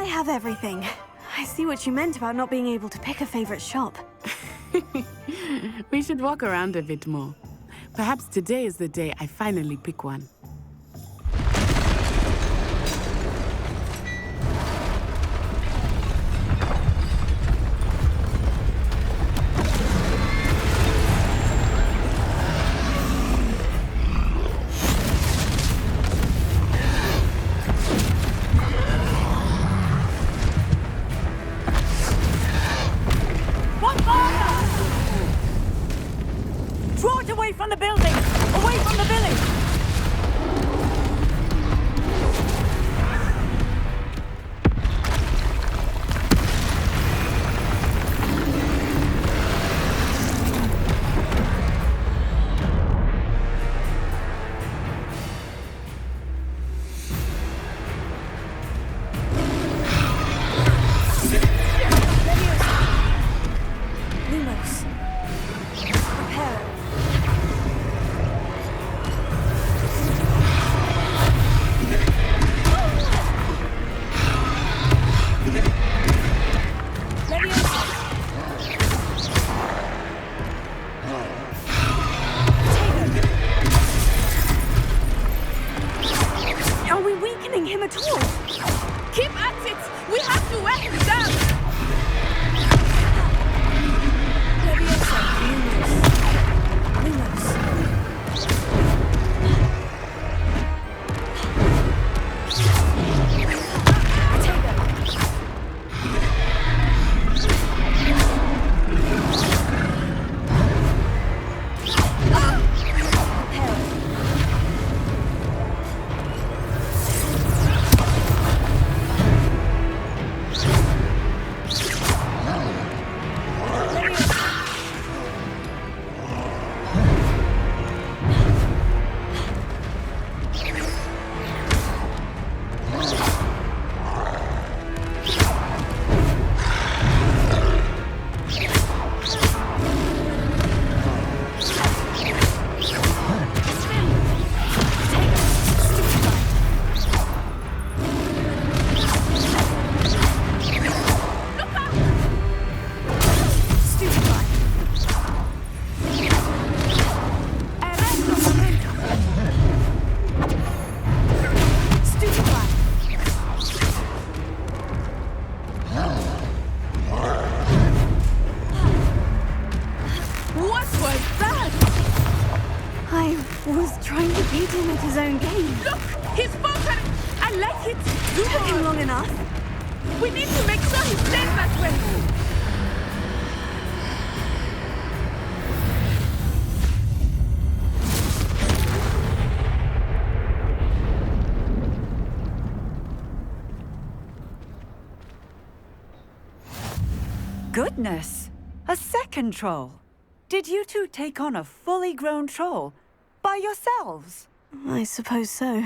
have everything. I see what you meant about not being able to pick a favorite shop. We should walk around a bit more. Perhaps today is the day I finally pick one. From the building! Away from the village! Goodness! A second troll! Did you two take on a fully grown troll? By yourselves? I suppose so.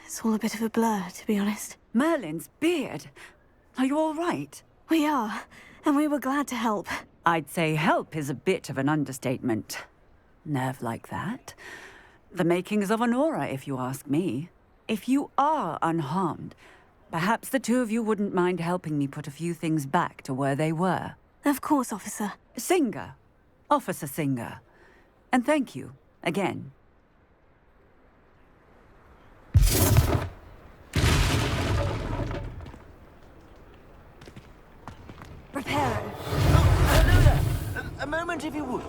It's all a bit of a blur, to be honest. Merlin's beard. Are you all right? We are, and we were glad to help. I'd say help is a bit of an understatement. Nerve like that. The makings of an aura, if you ask me. If you are unharmed, perhaps the two of you wouldn't mind helping me put a few things back to where they were. Of course, officer. Singer. Officer Singer. And thank you, again. Reparo. Hello there. A moment, if you would.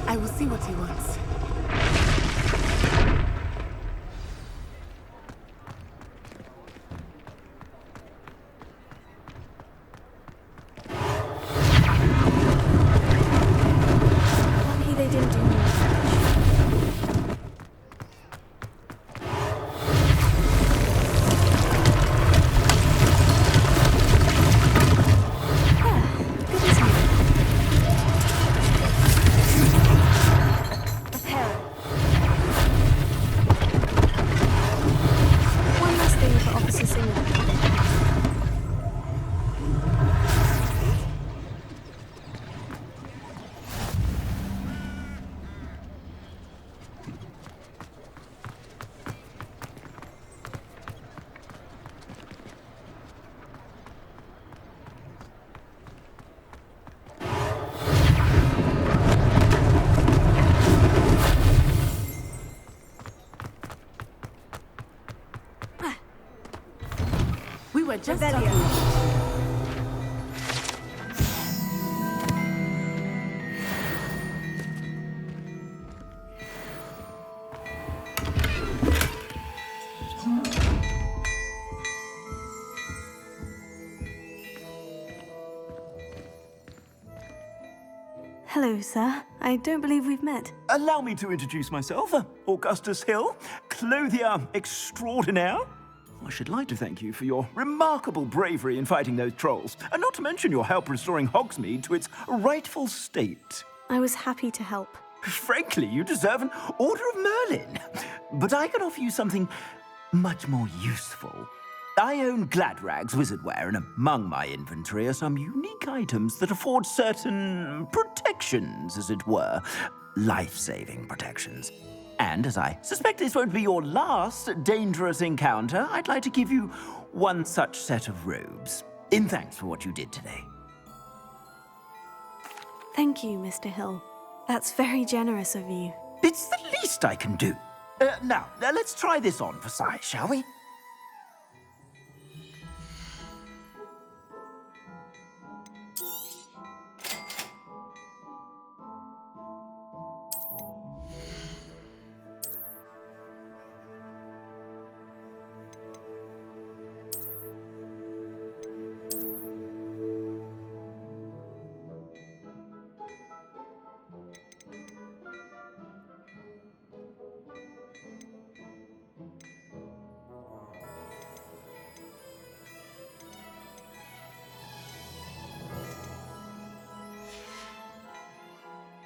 I will see what he wants. Lucky they didn't do more. were just talking about... Hello, sir. I don't believe we've met. Allow me to introduce myself, Augustus Hill, clothier extraordinaire. I should like to thank you for your remarkable bravery in fighting those trolls, and not to mention your help restoring Hogsmeade to its rightful state. I was happy to help. Frankly, you deserve an Order of Merlin. But I can offer you something much more useful. I own Gladrag's wizardware, and among my inventory are some unique items that afford certain protections, as it were. Life-saving protections. And as I suspect this won't be your last dangerous encounter, I'd like to give you one such set of robes, in thanks for what you did today. Thank you, Mr. Hill. That's very generous of you. It's the least I can do. Now, let's try this on for size, shall we?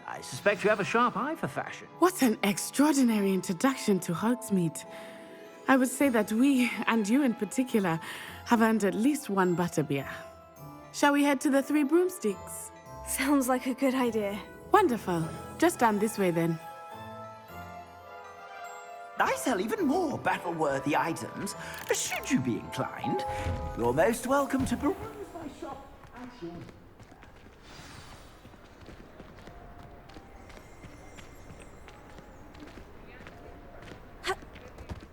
I suspect you have a sharp eye for fashion. What an extraordinary introduction to Hogsmeade. I would say that we, and you in particular, have earned at least one butterbeer. Shall we head to the Three Broomsticks? Sounds like a good idea. Wonderful. Just down this way then. I sell even more battle-worthy items. Should you be inclined, you're most welcome to peruse my shop at your...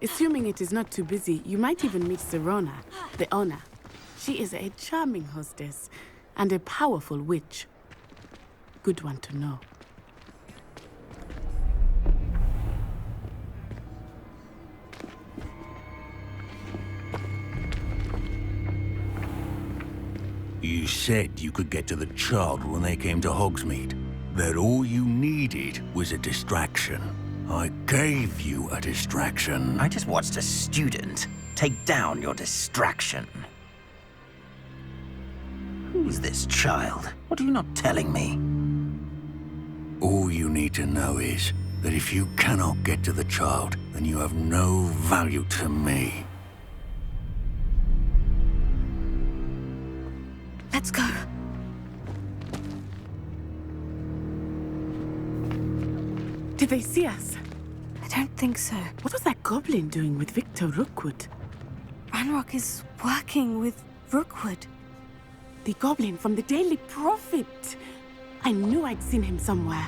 Assuming it is not too busy, you might even meet Serona, the owner. She is a charming hostess and a powerful witch. Good one to know. You said you could get to the child when they came to Hogsmeade. That all you needed was a distraction. I gave you a distraction. I just watched a student take down your distraction. Who's this child? What are you not telling me? All you need to know is that if you cannot get to the child, then you have no value to me. Let's go. Did they see us? I don't think so. What was that goblin doing with Victor Rookwood? Ranrock is working with Rookwood. The goblin from the Daily Prophet. I knew I'd seen him somewhere.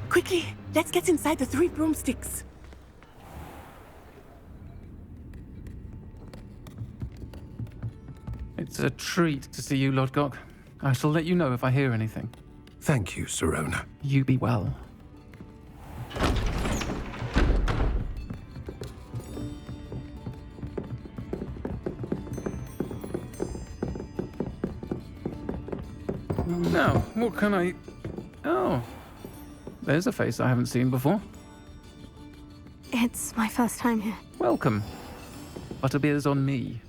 Quickly, let's get inside the Three Broomsticks. It's a treat to see you, Lodgok. I shall let you know if I hear anything. Thank you, Serona. You be well. Now, what can I... Oh, there's a face I haven't seen before. It's my first time here. Welcome. Butterbeer's on me.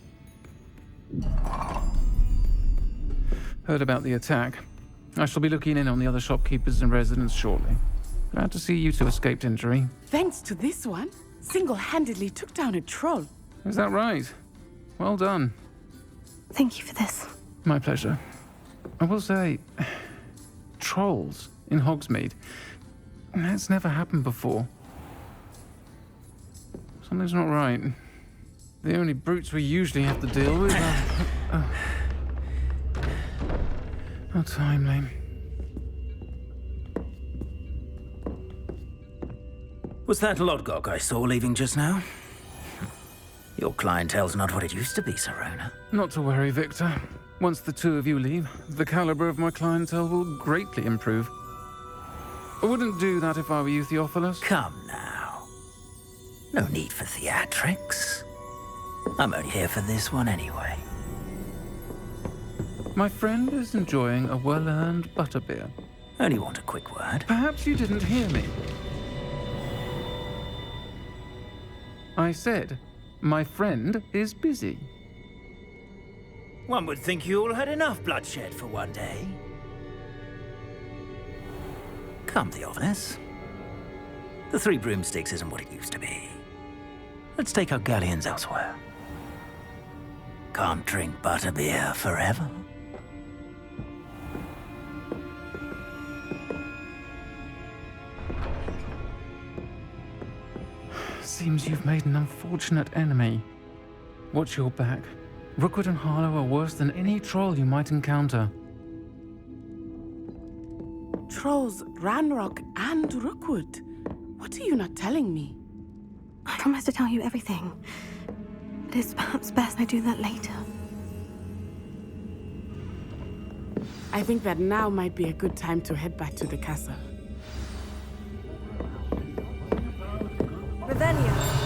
Heard about the attack. I shall be looking in on the other shopkeepers and residents shortly. Glad to see you two escaped injury. Thanks to this one, single-handedly took down a troll. Is that right? Well done. Thank you for this. My pleasure. I will say, trolls in Hogsmeade. That's never happened before. Something's not right. The only brutes we usually have to deal with are... How timely. Was that Lodgok I saw leaving just now? Your clientele's not what it used to be, Sirona. Not to worry, Victor. Once the two of you leave, the caliber of my clientele will greatly improve. I wouldn't do that if I were you, Theophilus. Come now. No need for theatrics. I'm only here for this one anyway. My friend is enjoying a well-earned butterbeer. Only want a quick word. Perhaps you didn't hear me. I said, my friend is busy. One would think you all had enough bloodshed for one day. Come, Theophilus. The Three Broomsticks isn't what it used to be. Let's take our galleons elsewhere. Can't drink butterbeer forever. Seems you've made an unfortunate enemy. Watch your back. Rookwood and Harlow are worse than any troll you might encounter. Trolls, Ranrock, and Rookwood. What are you not telling me? I promised to tell you everything. But it's perhaps best I do that later. I think that now might be a good time to head back to the castle. Revelio.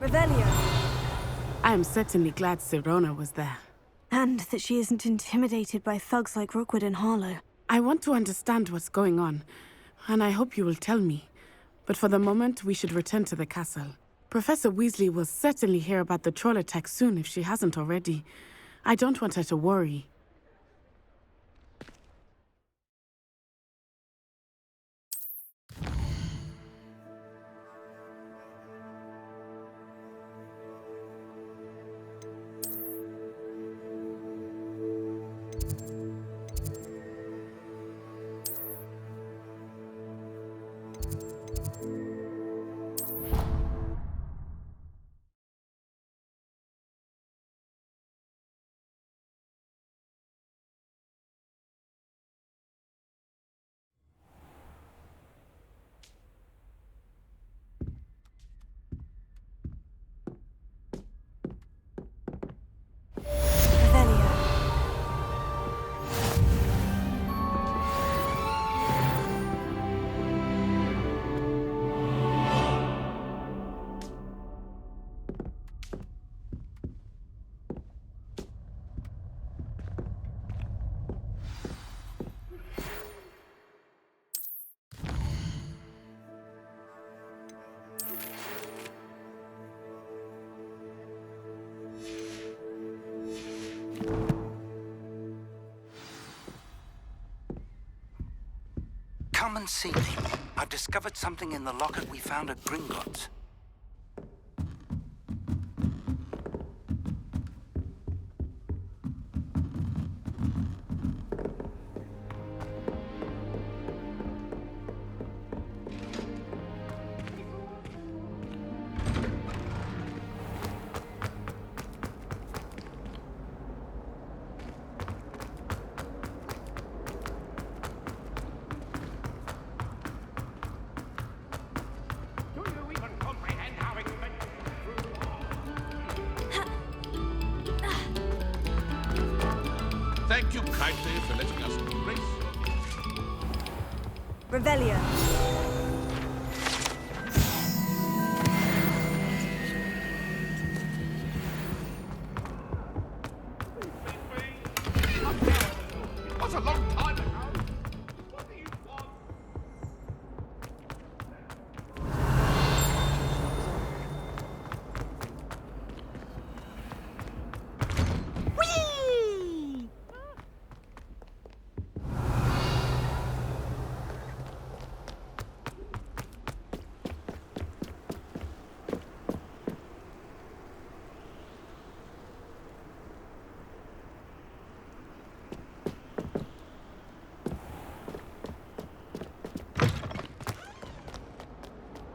Revelio. I am certainly glad Sirona was there. And that she isn't intimidated by thugs like Rookwood and Harlow. I want to understand what's going on, and I hope you will tell me. But for the moment, we should return to the castle. Professor Weasley will certainly hear about the troll attack soon if she hasn't already. I don't want her to worry. Come and see me. I've discovered something in the locket we found at Gringotts. Thank you kindly for letting us grace. Revelio. It was a long time ago. What do you want?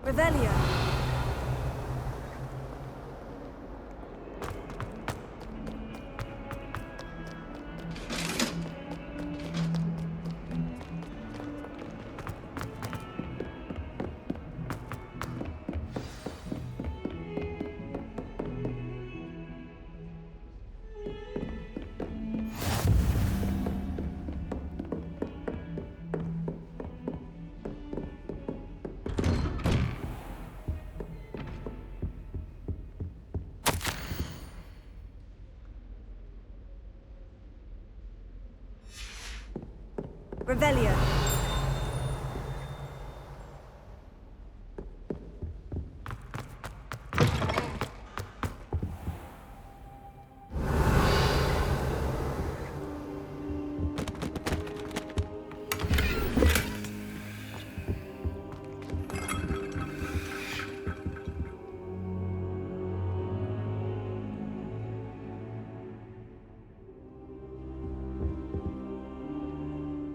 Revelio. Revelio.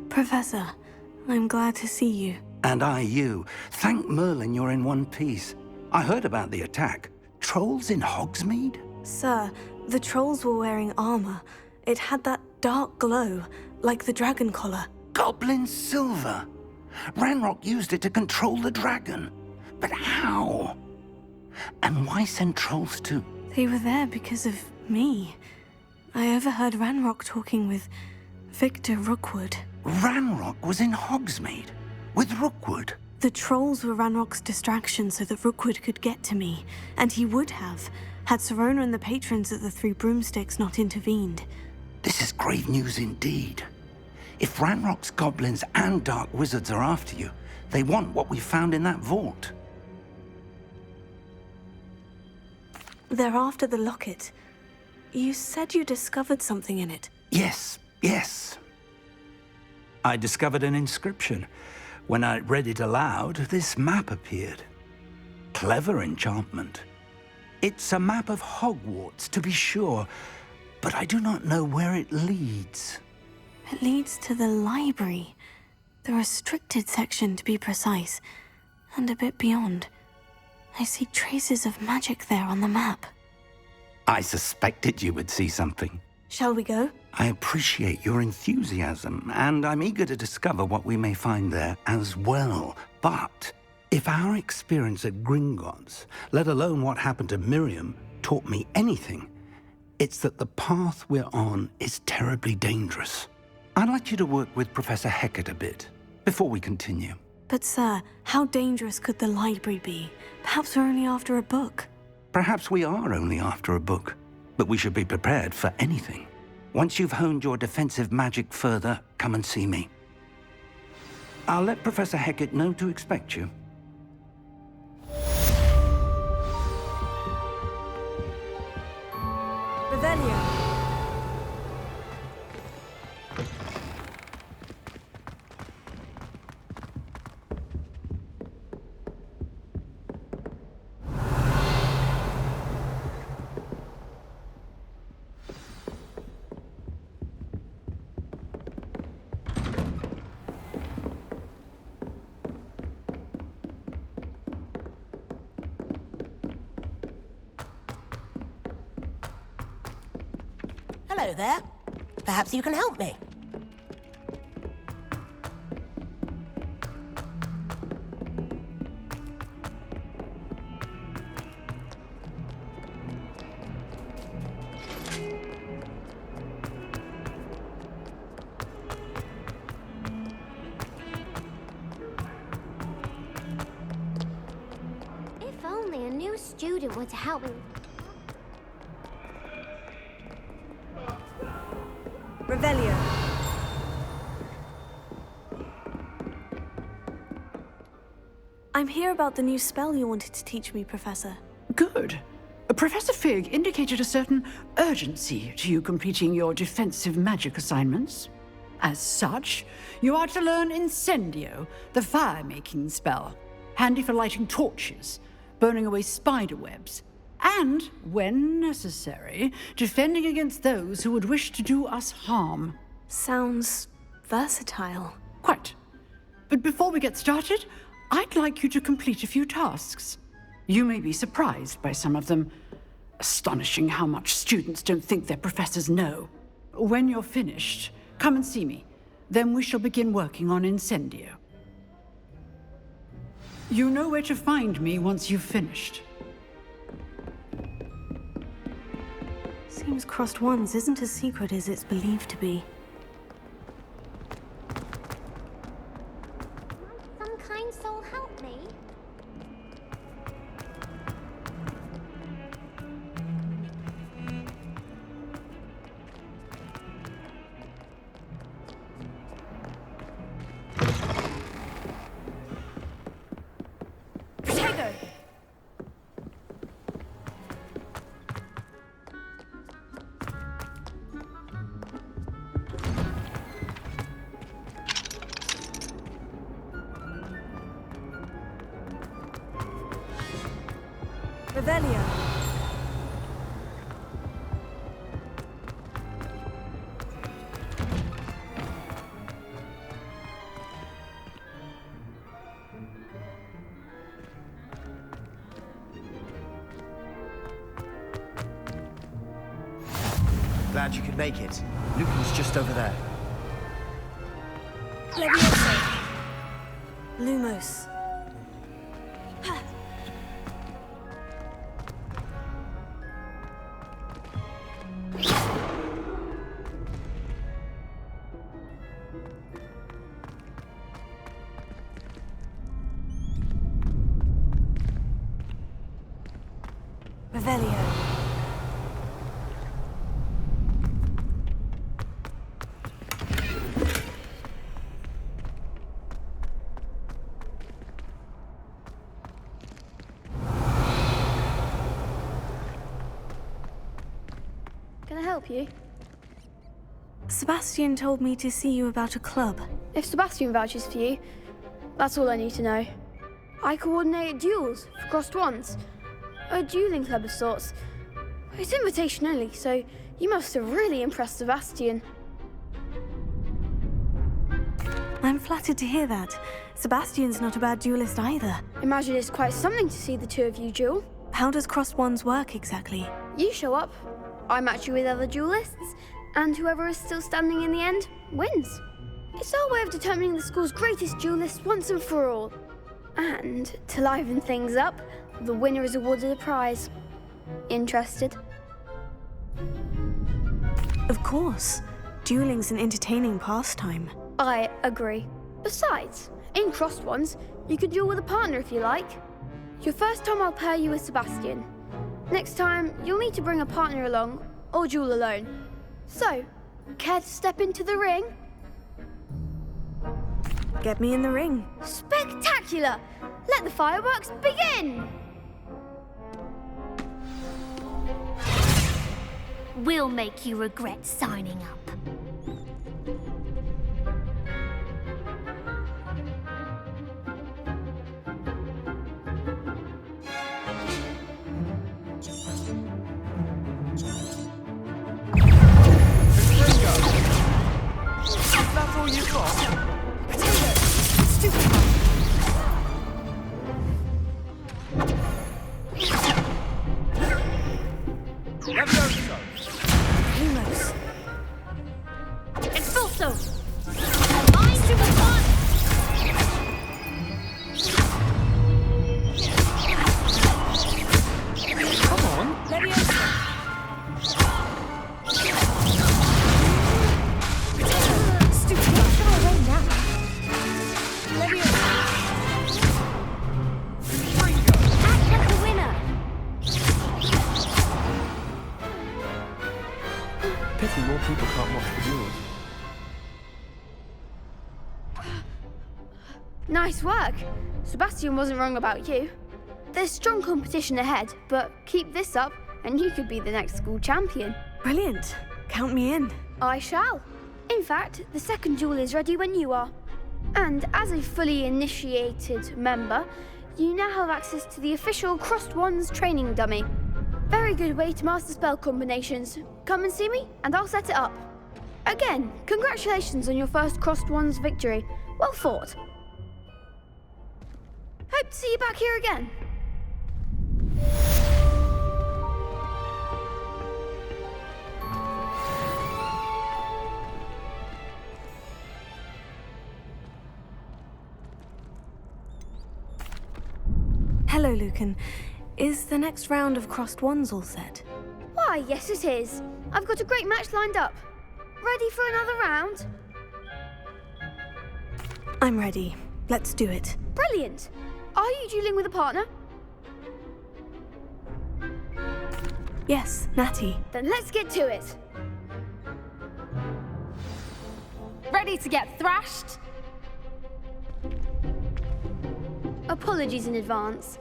Professor, I'm glad to see you. And I you. Thank Merlin you're in one piece. I heard about the attack. Trolls in Hogsmeade? Sir, the trolls were wearing armor. It had that dark glow, like the dragon collar. Goblin silver. Ranrock used it to control the dragon. But how? And why send trolls too? They were there because of me. I overheard Ranrock talking with Victor Rookwood. Ranrock was in Hogsmeade with Rookwood. The trolls were Ranrock's distraction so that Rookwood could get to me, and he would have, had Sirona and the patrons at the Three Broomsticks not intervened. This is grave news indeed. If Ranrock's goblins and dark wizards are after you, they want what we found in that vault. They're after the locket. You said you discovered something in it. Yes. I discovered an inscription. When I read it aloud, this map appeared. Clever enchantment. It's a map of Hogwarts, to be sure, but I do not know where it leads. It leads to the library. The restricted section, to be precise, and a bit beyond. I see traces of magic there on the map. I suspected you would see something. Shall we go? I appreciate your enthusiasm, and I'm eager to discover what we may find there as well. But if our experience at Gringotts, let alone what happened to Miriam, taught me anything, it's that the path we're on is terribly dangerous. I'd like you to work with Professor Hecat a bit before we continue. But sir, how dangerous could the library be? Perhaps we're only after a book. Perhaps we are only after a book, but we should be prepared for anything. Once you've honed your defensive magic further, come and see me. I'll let Professor Hecat know to expect you. Revelio. Hello there. Perhaps you can help me. student were to help me. Revelio. I'm here about the new spell you wanted to teach me, Professor. Good. Professor Fig indicated a certain urgency to you completing your defensive magic assignments. As such, you are to learn Incendio, the fire-making spell, handy for lighting torches, burning away spider webs, and, when necessary, defending against those who would wish to do us harm. Sounds versatile. Quite. But before we get started, I'd like you to complete a few tasks. You may be surprised by some of them. Astonishing how much students don't think their professors know. When you're finished, come and see me. Then we shall begin working on Incendio. You know where to find me once you've finished. Seems Crossed Wands isn't as secret as it's believed to be. Some kind soul help me. Protego! Revelio. Glad you could make it. Lucan's just over there. Levioso. Lumos. Revelio. Can I help you? Sebastian told me to see you about a club. If Sebastian vouches for you, that's all I need to know. I coordinate duels for Crossed Wands. A dueling club of sorts. It's invitation only, so you must have really impressed Sebastian. I'm flattered to hear that. Sebastian's not a bad duelist either. Imagine it's quite something to see the two of you duel. How does Crossed Wands work exactly? You show up, I match you with other duelists, and whoever is still standing in the end wins. It's our way of determining the school's greatest duelist once and for all. And to liven things up, the winner is awarded a prize. Interested? Of course. Dueling's an entertaining pastime. I agree. Besides, in Crossed Wands, you could duel with a partner if you like. Your first time I'll pair you with Sebastian. Next time, you'll need to bring a partner along, or duel alone. So, care to step into the ring? Get me in the ring. Spectacular! Let the fireworks begin! We'll make you regret signing up. That's all you've got? Levioso! Lumos. Expulso! Mind to the fun! Come on! Levioso. Stupid. Not sure range. pity more people can't watch the duels. Nice work. Sebastian wasn't wrong about you. There's strong competition ahead, but keep this up and you could be the next school champion. Brilliant. Count me in. I shall. In fact, the second duel is ready when you are. And as a fully initiated member, you now have access to the official Crossed Wands training dummy. Very good way to master spell combinations. Come and see me, and I'll set it up. Again, congratulations on your first Crossed Wands victory. Well fought. Hope to see you back here again. Hello, Lucan. Is the next round of Crossed Wands all set? Why, yes it is. I've got a great match lined up. Ready for another round? I'm ready. Let's do it. Brilliant. Are you dueling with a partner? Yes, Natty. Then let's get to it. Ready to get thrashed? Apologies in advance.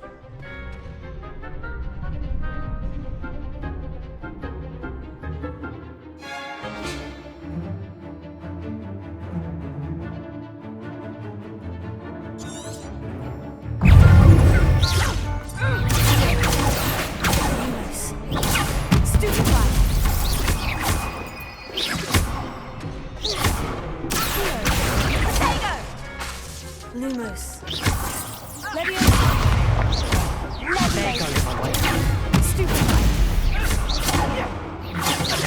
Lumos. There goes my way.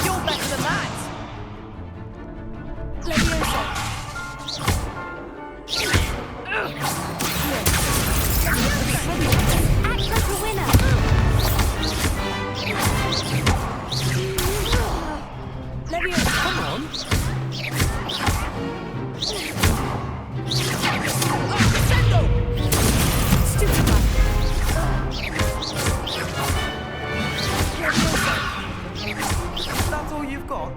You're better than that! Act like a winner! Come on. That's all you've got?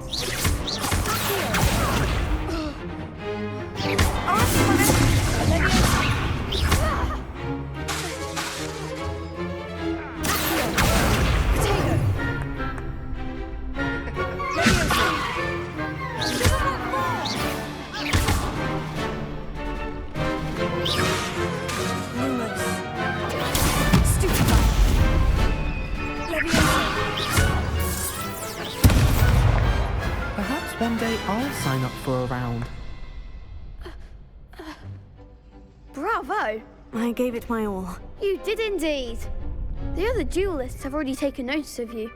Perhaps one day I'll sign up for a round. Bravo! I gave it my all. You did indeed. The other duelists have already taken notice of you,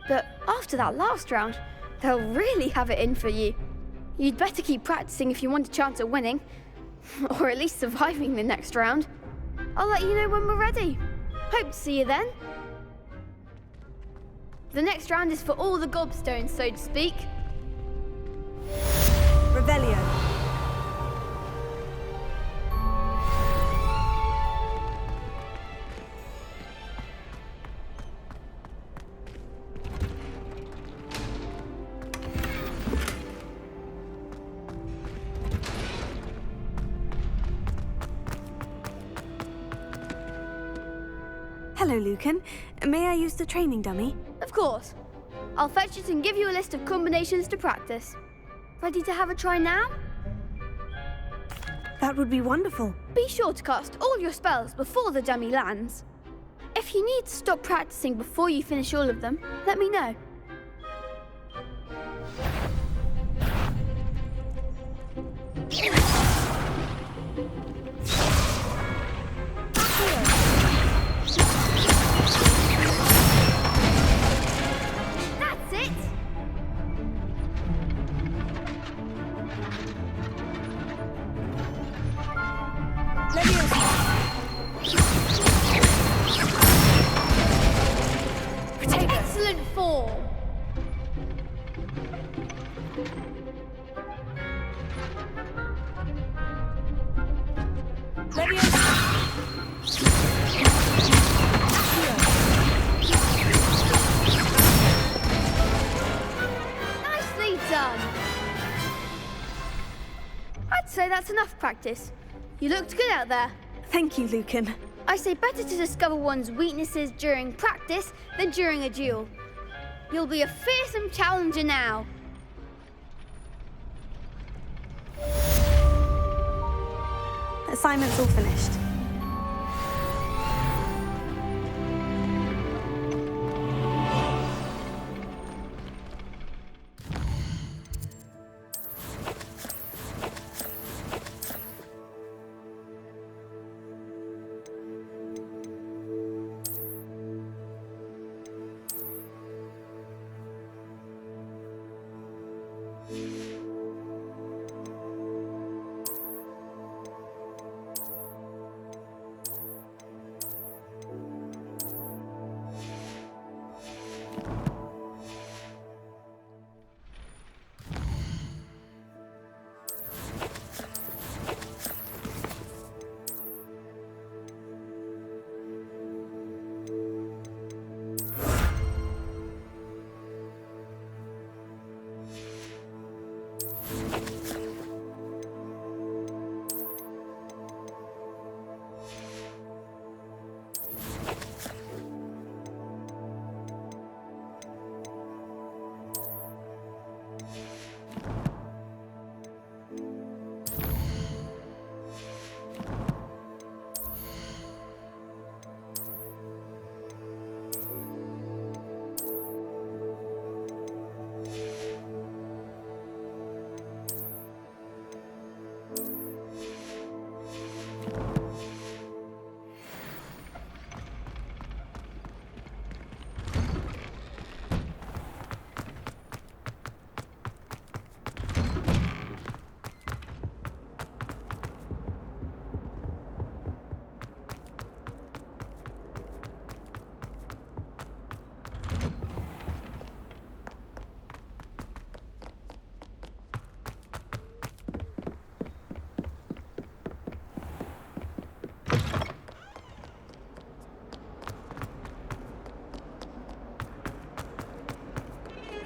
but after that last round, they'll really have it in for you. You'd better keep practicing if you want a chance at winning, or at least surviving the next round. I'll let you know when we're ready. Hope to see you then. The next round is for all the gobstones, so to speak. Revelio. Hello, Lucan. May I use the training dummy? Of course. I'll fetch it and give you a list of combinations to practice. Ready to have a try now? That would be wonderful. Be sure to cast all your spells before the dummy lands. If you need to stop practicing before you finish all of them, let me know. That's it! Excellent form! Nicely done. I'd say that's enough practice. You looked good out there. Thank you, Lucan. I say better to discover one's weaknesses during practice than during a duel. You'll be a fearsome challenger now. Assignment's all finished.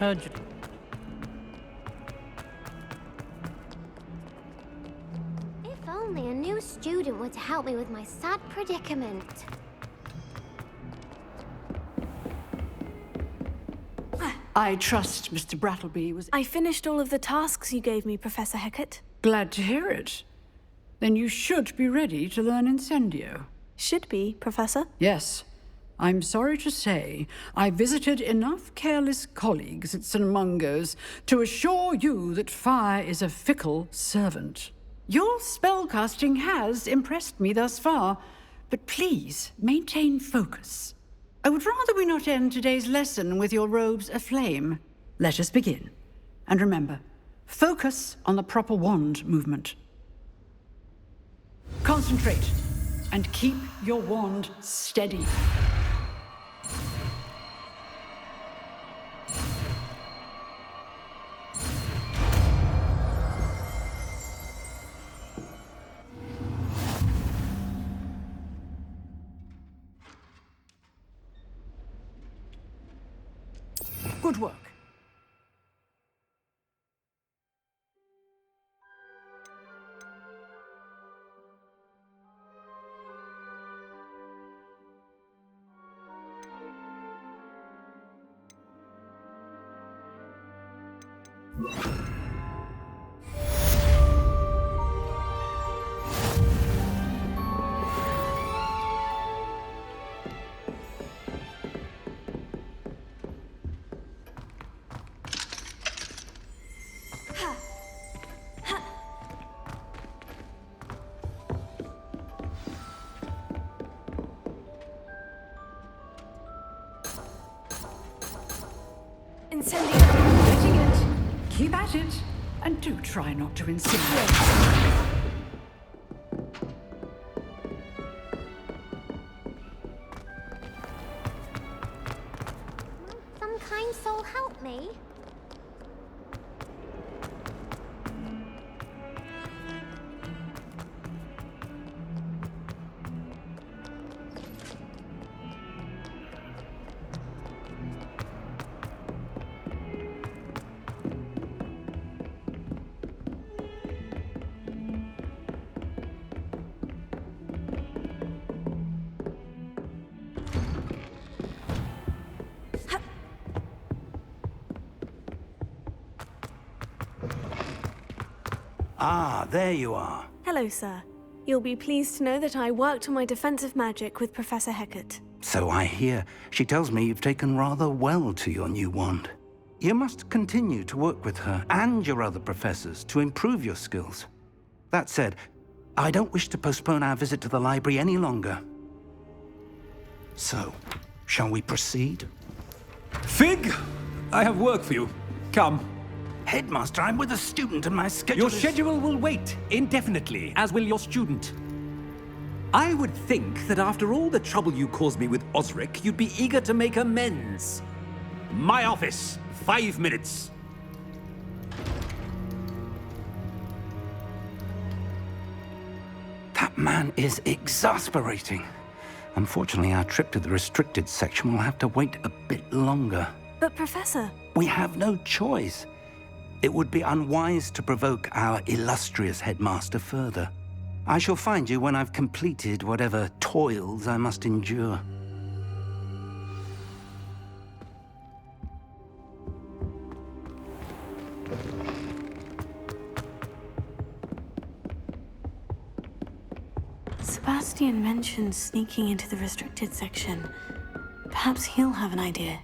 If only a new student were to help me with my sad predicament. I trust Mr. Brattleby was... I finished all of the tasks you gave me, Professor Hecat. Glad to hear it. Then you should be ready to learn Incendio. Should be, Professor? Yes. I'm sorry to say, I visited enough careless colleagues at St. Mungo's to assure you that fire is a fickle servant. Your spellcasting has impressed me thus far, but please maintain focus. I would rather we not end today's lesson with your robes aflame. Let us begin. And remember, focus on the proper wand movement. Concentrate, and keep your wand steady. Good work. Getting it. Keep at it. And do try not to insinuate. Some kind soul help me. Ah, there you are. Hello, sir. You'll be pleased to know that I worked on my defensive magic with Professor Hecat. So I hear. She tells me you've taken rather well to your new wand. You must continue to work with her and your other professors to improve your skills. That said, I don't wish to postpone our visit to the library any longer. So, shall we proceed? Fig! I have work for you. Come. Headmaster, I'm with a student and my schedule Your schedule will wait indefinitely, as will your student. I would think that after all the trouble you caused me with Osric, you'd be eager to make amends. My office, 5 minutes. That man is exasperating. Unfortunately, our trip to the restricted section will have to wait a bit longer. But, Professor... We have no choice. It would be unwise to provoke our illustrious headmaster further. I shall find you when I've completed whatever toils I must endure. Sebastian mentioned sneaking into the restricted section. Perhaps he'll have an idea.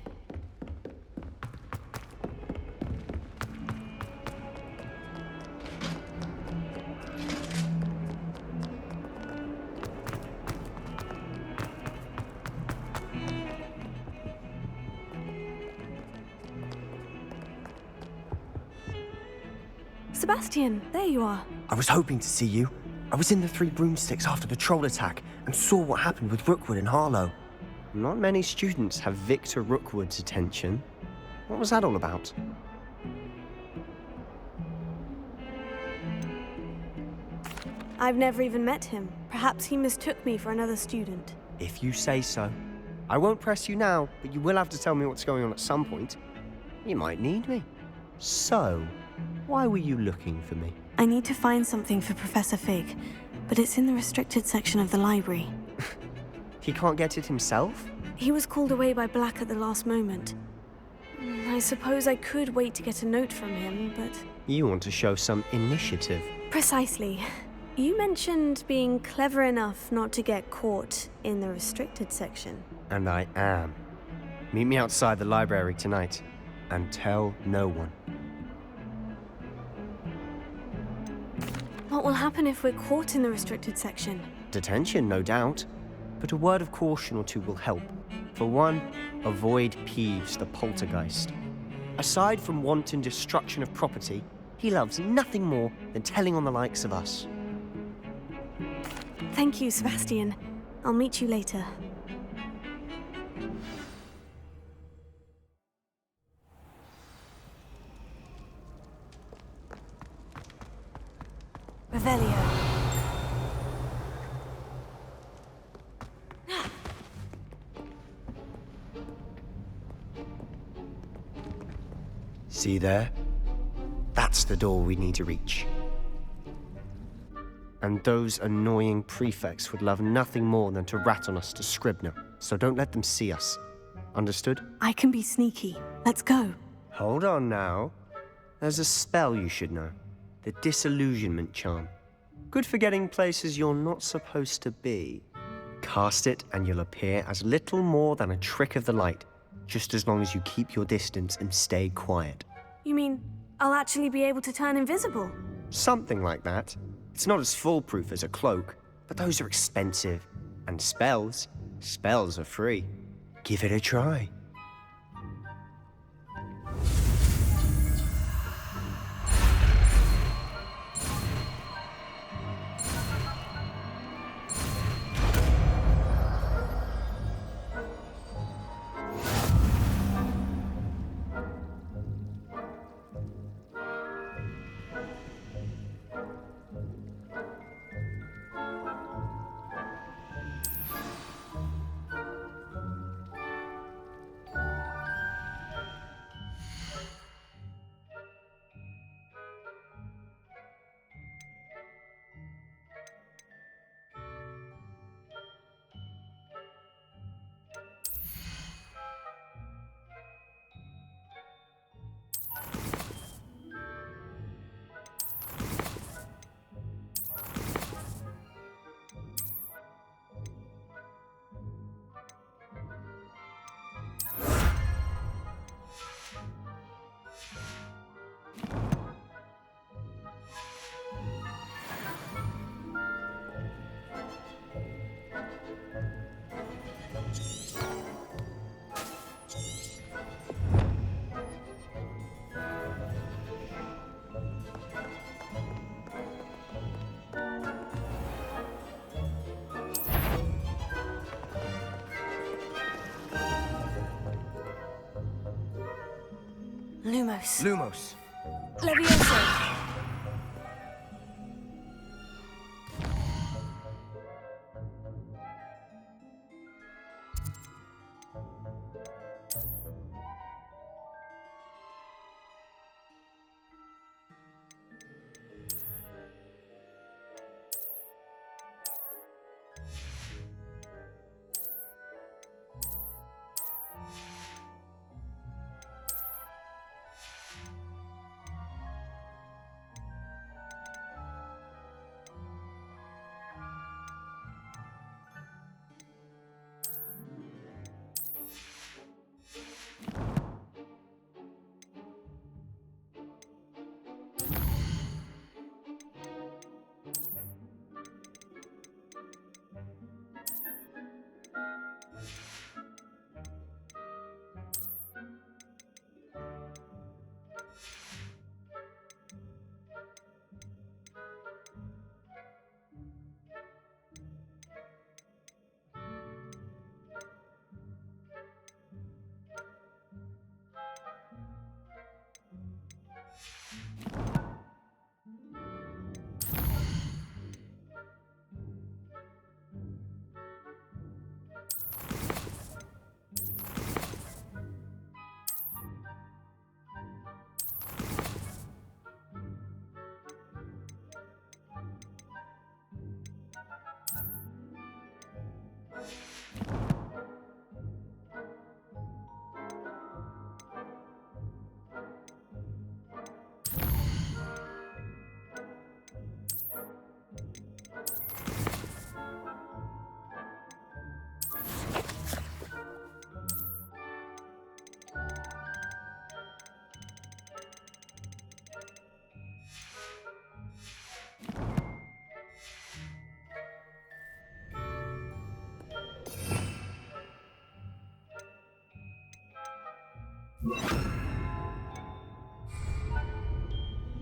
Sebastian, there you are. I was hoping to see you. I was in the Three Broomsticks after the troll attack and saw what happened with Rookwood and Harlow. Not many students have Victor Rookwood's attention. What was that all about? I've never even met him. Perhaps he mistook me for another student. If you say so. I won't press you now, but you will have to tell me what's going on at some point. You might need me. So, why were you looking for me? I need to find something for Professor Fig, but it's in the restricted section of the library. He can't get it himself? He was called away by Black at the last moment. I suppose I could wait to get a note from him, but... You want to show some initiative. Precisely. You mentioned being clever enough not to get caught in the restricted section. And I am. Meet me outside the library tonight, and tell no one. What will happen if we're caught in the restricted section? Detention, no doubt. But a word of caution or two will help. For one, avoid Peeves, the poltergeist. Aside from wanton destruction of property, he loves nothing more than telling on the likes of us. Thank you, Sebastian. I'll meet you later. Revelio. See there? That's the door we need to reach. And those annoying prefects would love nothing more than to rat on us to Scribner, so don't let them see us. Understood? I can be sneaky. Let's go. Hold on now. There's a spell you should know. The Disillusionment Charm. Good for getting places you're not supposed to be. Cast it and you'll appear as little more than a trick of the light, just as long as you keep your distance and stay quiet. You mean I'll actually be able to turn invisible? Something like that. It's not as foolproof as a cloak, but those are expensive. And spells are free. Give it a try. Lumos. Lumos. Levioso.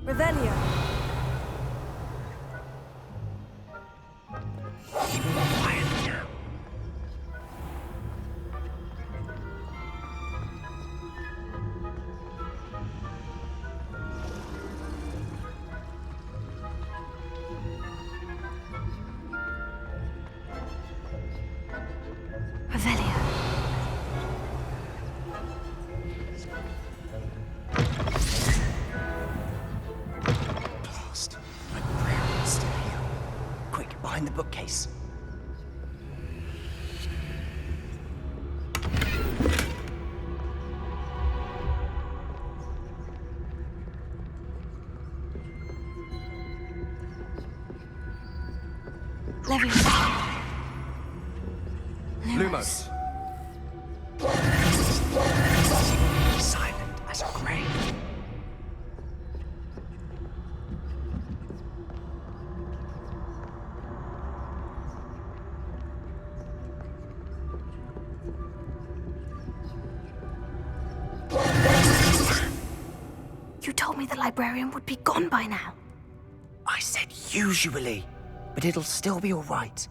Revelio. Quiet now. Revelio. Blast. My prayer is still here. Quick, behind the bookcase. Levioso. Lumos. Silent as a grave. You told me the librarian would be gone by now. I said usually, but it'll still be all right.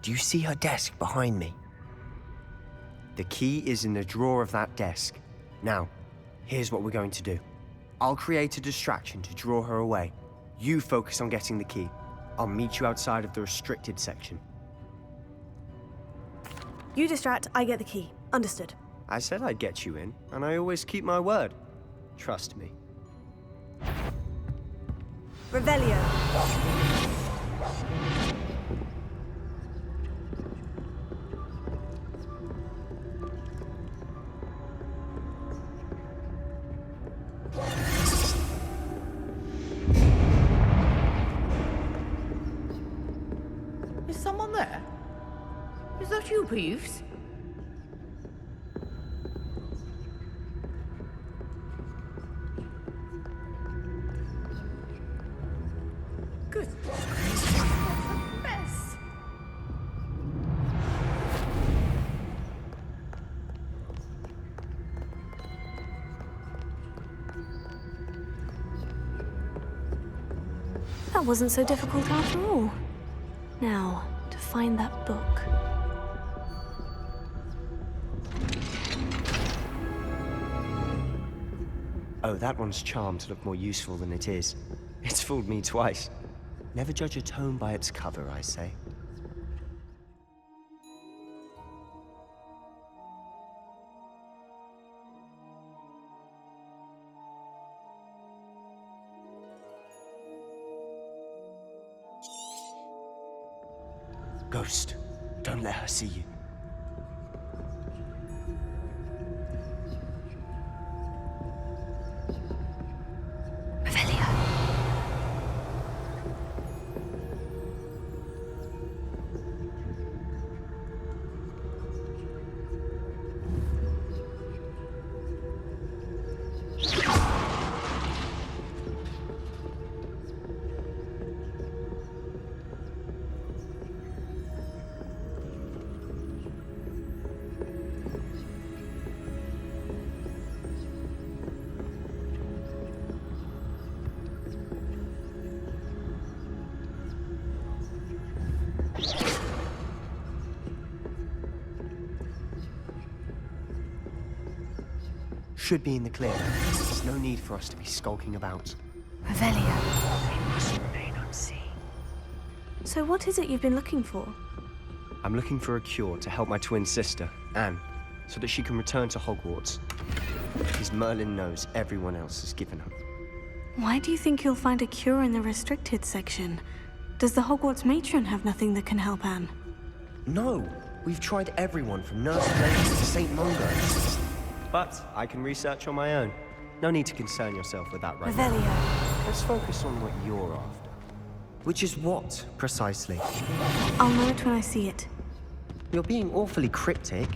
Do you see her desk behind me? The key is in the drawer of that desk. Now, here's what we're going to do. I'll create a distraction to draw her away. You focus on getting the key. I'll meet you outside of the restricted section. You distract, I get the key. Understood. I said I'd get you in, and I always keep my word. Trust me. Revelio. Is someone there? Is that you, Peeves? Good. Mess. That wasn't so difficult after all. Now, to find that book. Oh, that one's charmed to look more useful than it is. It's fooled me twice. Never judge a tome by its cover, I say. Ghost, don't let her see you. Should be in the clear. There's no need for us to be skulking about. Revelio. They must remain unseen. So what is it you've been looking for? I'm looking for a cure to help my twin sister, Anne, so that she can return to Hogwarts. Because Merlin knows everyone else has given her. Why do you think you'll find a cure in the restricted section? Does the Hogwarts matron have nothing that can help Anne? No! We've tried everyone from Nurse Lady to St. Mungo. But I can research on my own. No need to concern yourself with that right now. Revelio. Let's focus on what you're after. Which is what, precisely? I'll know it when I see it. You're being awfully cryptic.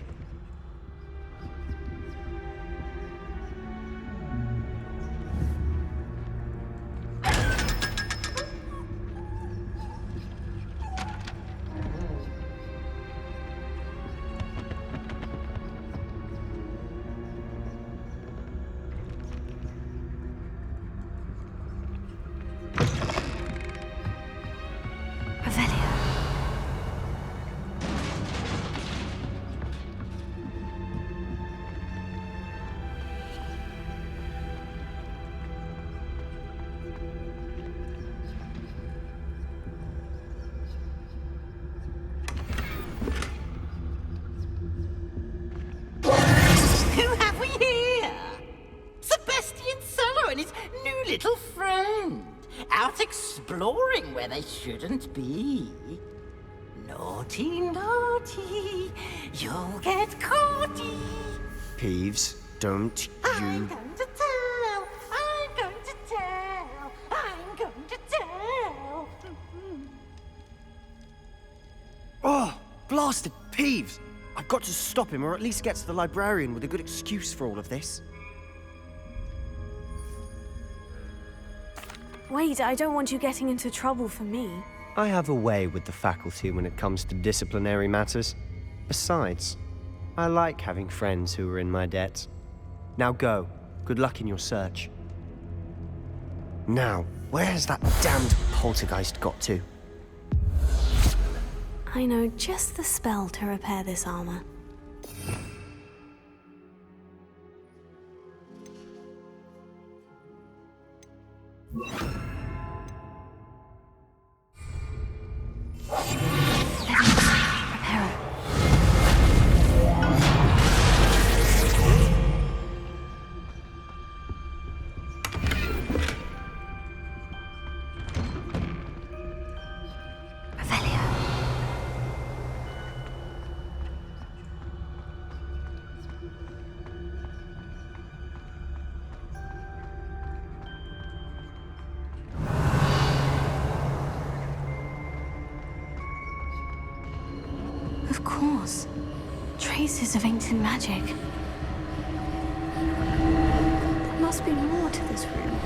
Little friend, out exploring where they shouldn't be. Naughty, naughty, you'll get caughty. Peeves, don't I'm going to tell, I'm going to tell, I'm going to tell. Oh, blasted Peeves! I've got to stop him, or at least get to the librarian with a good excuse for all of this. Wait, I don't want you getting into trouble for me. I have a way with the faculty when it comes to disciplinary matters. Besides, I like having friends who are in my debt. Now go. Good luck in your search. Now, where has that damned poltergeist got to? I know just the spell to repair this armor. Of course. Traces of ancient magic. There must be more to this room.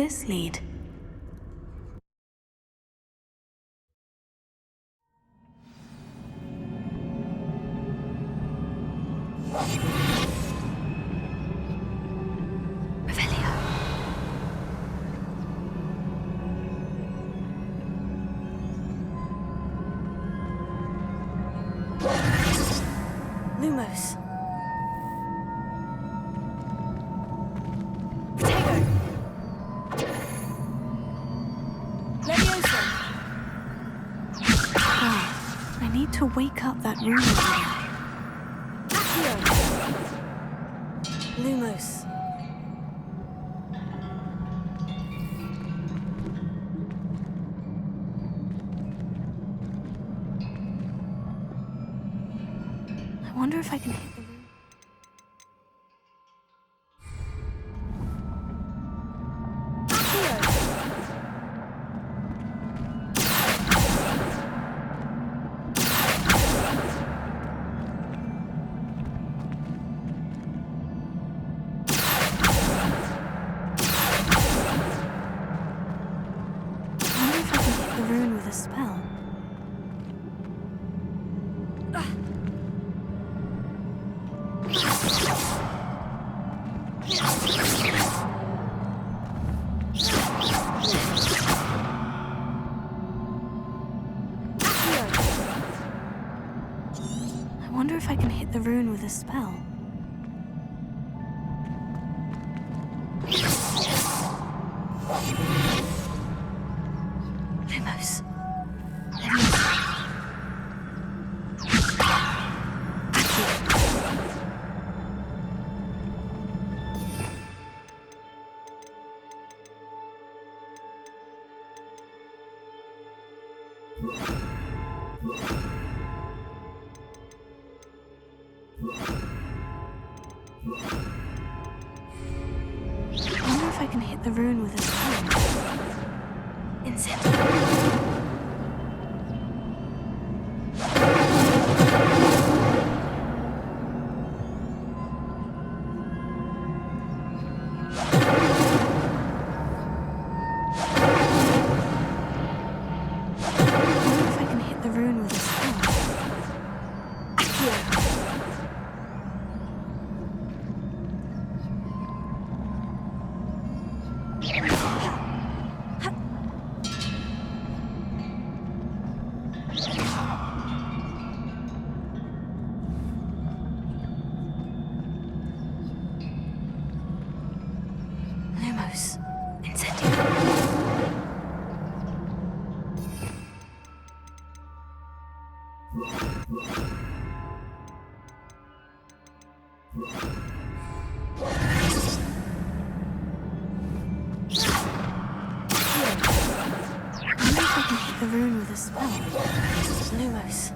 this lead? Lumos. I need to wake up that room again. Lumos. I wonder if I can hit the room. With a spell. I wonder if I can hit the rune with a spell. Lumos. I wonder if I can hit the rune with a spell. Incendio. The rune with a spell. Lumos.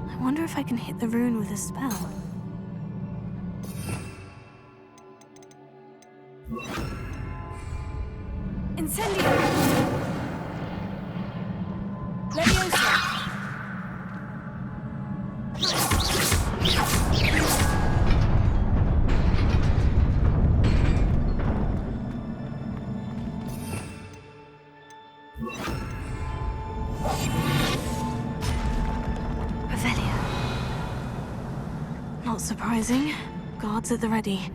I wonder if I can hit the rune with a spell. Incendio! Not surprising. Guards at the ready.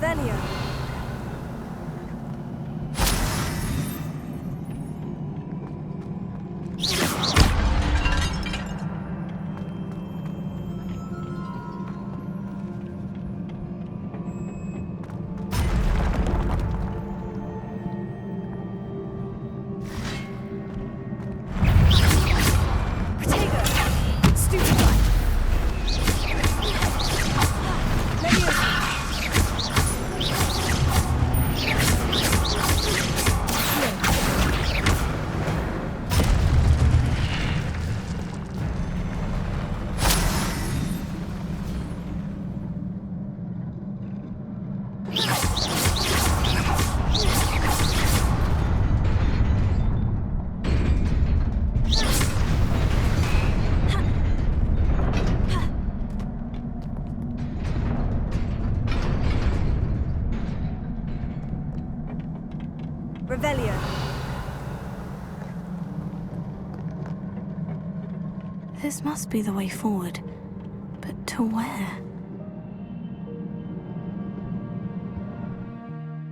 Revelio. Revelio. This must be the way forward. But to where?